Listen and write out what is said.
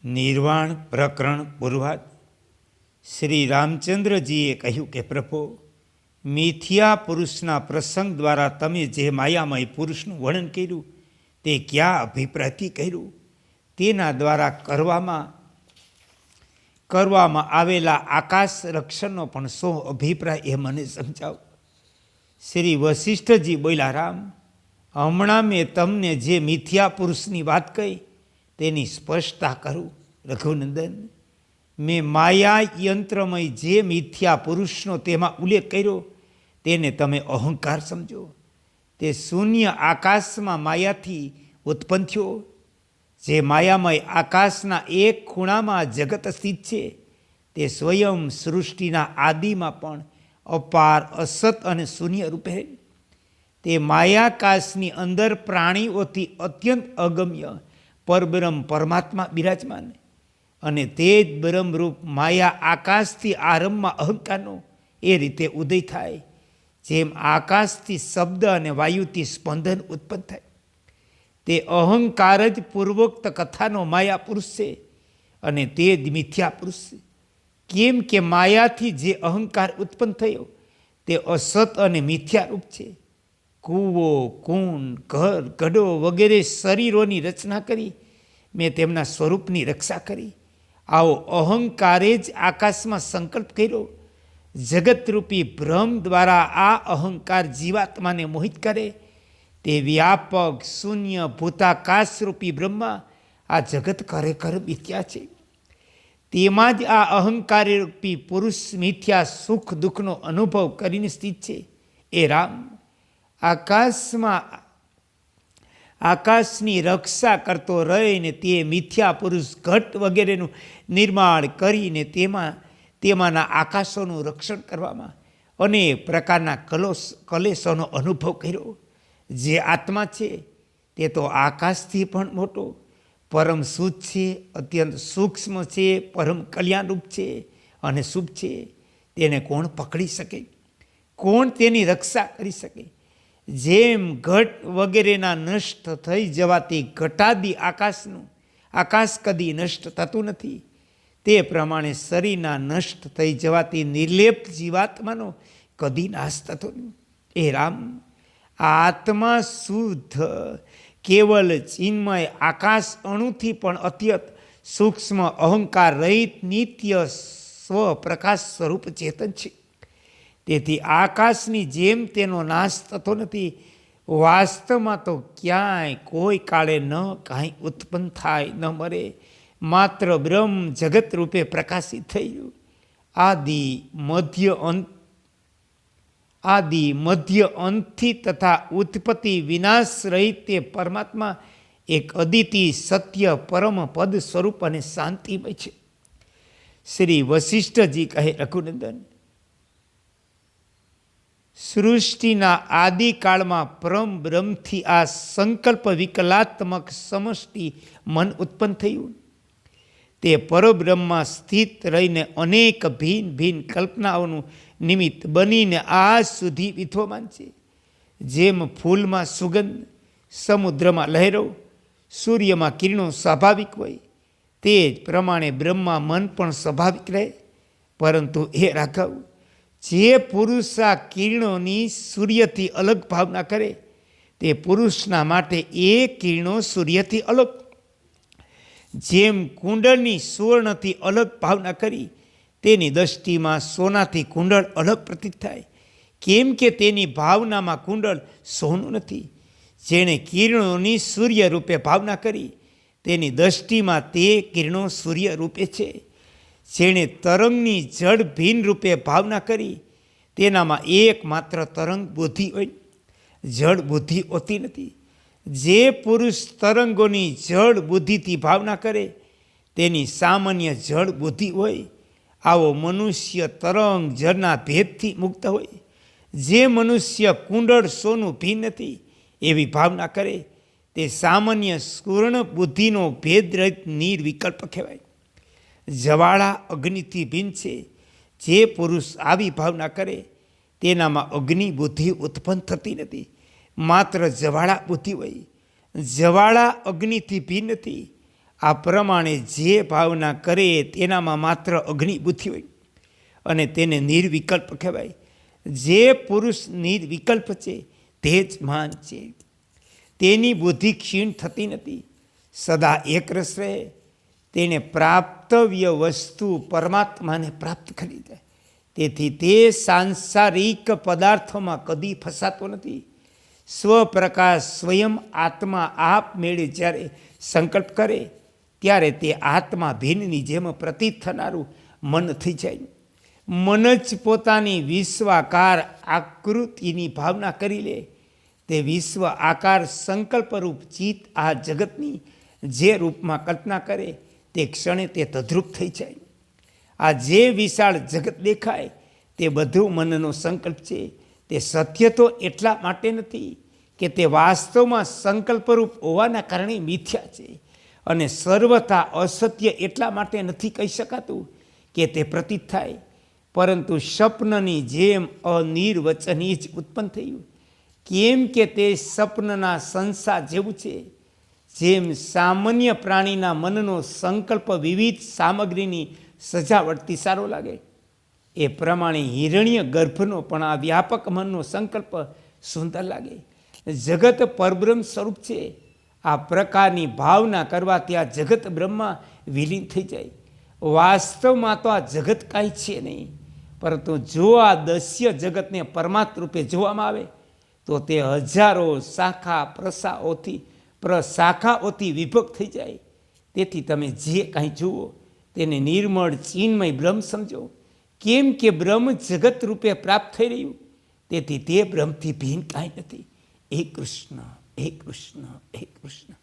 નિર્વાણ પ્રકરણ પૂર્વાદ શ્રી રામચંદ્રજીએ કહ્યું કે પ્રભુ, મિથ્યા પુરુષના પ્રસંગ દ્વારા તમે જે માયામય પુરુષનું વર્ણન કર્યું તે કયા અભિપ્રાયથી કર્યું? તેના દ્વારા કરવામાં આવેલા આકાશ રક્ષણનો પણ શું અભિપ્રાય એ મને સમજાવો. શ્રી વશિષ્ઠજી બોલ્યા, રામ, હમણાં મેં તમને જે મિથ્યા પુરુષની વાત કહી તેની સ્પષ્ટતા કરું. રઘુનંદન, મેં માયા યંત્રમય જે મિથ્યા પુરુષનો તેમાં ઉલ્લેખ કર્યો તેને તમે અહંકાર સમજો. તે શૂન્ય આકાશમાં માયાથી ઉત્પન્ન થયો. જે માયામય આકાશના એક ખૂણામાં જગત સ્થિત છે તે સ્વયં સૃષ્ટિના આદિમાં પણ અપાર અસત અને શૂન્ય રૂપે. તે માયાકાશની અંદર પ્રાણીઓથી અત્યંત અગમ્ય પરબ્રહ્મ પરમાત્મા બિરાજમાન, અને તે જ બ્રહ્મરૂપ માયા આકાશથી આરંભમાં અહંકારનો એ રીતે ઉદય થાય જેમ આકાશથી શબ્દ અને વાયુથી સ્પંદન ઉત્પન્ન થાય. તે અહંકાર જ પૂર્વોક્ત કથાનો માયા પુરુષ છે અને તે જ મિથ્યા પુરુષ છે. કેમ કે માયાથી જે અહંકાર ઉત્પન્ન થયો તે અસત અને મિથ્યારૂપ છે. કૂવો, કુંડ, ઘર, ગઢો વગેરે શરીરોની રચના કરી મેં તેમના સ્વરૂપની રક્ષા કરી. આવો અહંકારે જ આકાશમાં સંકલ્પ કર્યો. જગતરૂપી ભ્રમ દ્વારા આ અહંકાર જીવાત્માને મોહિત કરે. તે વ્યાપક શૂન્ય ભૂતાકાશરૂપી બ્રહ્મા આ જગત ખરેખર મિથ્યા છે. તેમાં જ આ અહંકારરૂપી પુરુષ મિથ્યા સુખ દુઃખનો અનુભવ કરીને સ્થિત છે. એ રામ, આકાશની રક્ષા કરતો રહીને તે મિથ્યા પુરુષ ઘટ વગેરેનું નિર્માણ કરીને તેમાંના આકાશોનું રક્ષણ કરવામાં અનેક પ્રકારના કલેશોનો અનુભવ કર્યો. જે આત્મા છે તે તો આકાશથી પણ મોટો, પરમ શુદ્ધ છે, અત્યંત સૂક્ષ્મ છે, પરમ કલ્યાણરૂપ છે અને શુભ છે. તેને કોણ પકડી શકે? કોણ તેની રક્ષા કરી શકે? જેમ ઘટ વગેરેના નષ્ટ થઈ જવાથી ઘટાદી આકાશ કદી નષ્ટ થતું નથી, તે પ્રમાણે શરીરના નષ્ટ થઈ જવાથી નિર્લેપ જીવાત્માનો કદી નાશ થતો નહીં. એ રામ, આત્મા શુદ્ધ કેવલ ચિન્મય આકાશ અણુથી પણ અત્યંત સૂક્ષ્મ અહંકાર રહિત નિત્ય સ્વ પ્રકાશ સ્વરૂપ ચેતન છે. તેથી આકાશની જેમ તેનો નાશ થતો નથી. વાસ્તવમાં તો ક્યાંય કોઈ કાળે ન કાંઈ ઉત્પન્ન થાય ન મરે, માત્ર બ્રહ્મ જગત રૂપે પ્રકાશિત થયું. આદિ મધ્ય અંતથી તથા ઉત્પત્તિ વિનાશ રહિત તે પરમાત્મા એક અદિતિ સત્ય પરમ પદ સ્વરૂપ અને શાંતિમય છે. શ્રી વશિષ્ઠજી કહે, રઘુનંદન, સૃષ્ટિના આદિકાળમાં પરમ બ્રહ્મથી આ સંકલ્પ વિકલાત્મક સમષ્ટિ મન ઉત્પન્ન થયું. તે પરબ્રહ્મમાં સ્થિત રહીને અનેક ભિન્ન ભિન્ન કલ્પનાઓનું નિમિત્ત બનીને આજ સુધી વિદ્યમાન છે. જેમ ફૂલમાં સુગંધ, સમુદ્રમાં લહેરો, સૂર્યમાં કિરણો સ્વાભાવિક હોય, તે જ પ્રમાણે બ્રહ્મા મન પણ સ્વાભાવિક રહે. પરંતુ એ રાઘવ, જે પુરુષ આ કિરણોની સૂર્યથી અલગ ભાવના કરે તે પુરુષના માટે એ કિરણો સૂર્યથી અલગ. જેમ કુંડળની સુવર્ણથી અલગ ભાવના કરી તેની દૃષ્ટિમાં સોનાથી કુંડળ અલગ પ્રતીત થાય. કેમ કે તેની ભાવનામાં કુંડળ સોનું નથી. જેણે કિરણોની સૂર્ય રૂપે ભાવના કરી તેની દૃષ્ટિમાં તે કિરણો સૂર્ય રૂપે છે. જેણે તરંગની જડ ભિન્ન રૂપે ભાવના કરી તેનામાં એકમાત્ર તરંગ બુદ્ધિ હોય, જડ બુદ્ધિ હોતી નથી. જે પુરુષ તરંગોની જડ બુદ્ધિથી ભાવના કરે તેની સામાન્ય જડ બુદ્ધિ હોય. આવો મનુષ્ય તરંગ જળના ભેદથી મુક્ત હોય. જે મનુષ્ય કુંડળ સોનું ભિન્ન નથી એવી ભાવના કરે તે સામાન્ય સ્ફૂર્ણ બુદ્ધિનો ભેદ રહિત નિર્વિકલ્પ કહેવાય. જવાળા અગ્નિથી ભિન્ન છે. જે પુરુષ આવી ભાવના કરે તેનામાં અગ્નિ બુદ્ધિ ઉત્પન્ન થતી નથી, માત્ર જવાળા બુદ્ધિ હોય. જવાળા અગ્નિથી ભિન્ન નથી. આ પ્રમાણે જે ભાવના કરે તેનામાં માત્ર અગ્નિબુદ્ધિ હોય અને તેને નિર્વિકલ્પ કહેવાય. જે પુરુષ નિર્વિકલ્પ છે તે જ મહાન છે. તેની બુદ્ધિ ક્ષીણ થતી નથી, સદા એકરસ રહે. તેને પ્રાપ્તવ્ય વસ્તુ પરમાત્માને પ્રાપ્ત કરી જાય. તેથી તે સાંસારિક પદાર્થોમાં કદી ફસાતો નથી. સ્વપ્રકાશ સ્વયં આત્મા આપમેળે જ્યારે સંકલ્પ કરે ત્યારે તે આત્મા ભીનની જેમ પ્રતીત થનારું મન થઈ જાય. મન જ પોતાની વિશ્વાકાર આકૃતિની ભાવના કરી લે. તે વિશ્વ આકાર સંકલ્પરૂપ ચિત્ત આ જગતની જે રૂપમાં કલ્પના કરે તે ક્ષણે તે તદ્રુપ થઈ જાય. આ જે વિશાળ જગત દેખાય તે બધું મનનો સંકલ્પ છે. તે સત્ય તો એટલા માટે નથી કે તે વાસ્તવમાં સંકલ્પરૂપ હોવાના કારણે મિથ્યા છે, અને સર્વથા અસત્ય એટલા માટે નથી કહી શકાતું કે તે પ્રતીત થાય, પરંતુ સ્વપ્નની જેમ અનિર્વચનીય જ ઉત્પન્ન થયું. કેમ કે તે સ્વપ્નના સંસાર જેવું છે. જેમ સામાન્ય પ્રાણીના મનનો સંકલ્પ વિવિધ સામગ્રીની સજાવટથી સારો લાગે, એ પ્રમાણે હિરણ્ય ગર્ભનો પણ આ વ્યાપક મનનો સંકલ્પ સુંદર લાગે. જગત પરબ્રહ્મ સ્વરૂપ છે. આ પ્રકારની ભાવના કરવાથી આ જગત બ્રહ્મમાં વિલીન થઈ જાય. વાસ્તવમાં તો આ જગત કાંઈ છે નહીં, પરંતુ જો આ દસ્ય જગતને પરમાત્મ રૂપે જોવામાં આવે તો તે હજારો શાખાઓથી વિભક્ત થઈ જાય. તેથી તમે જે કાંઈ જુઓ તેને નિર્મળ ચિન્મય બ્રહ્મ સમજો. કેમ કે બ્રહ્મ જગત રૂપે પ્રાપ્ત થઈ રહ્યું, તેથી તે બ્રહ્મથી ભિન્ન કાંઈ નથી. એક કૃષ્ણ, એક કૃષ્ણ, એક કૃષ્ણ.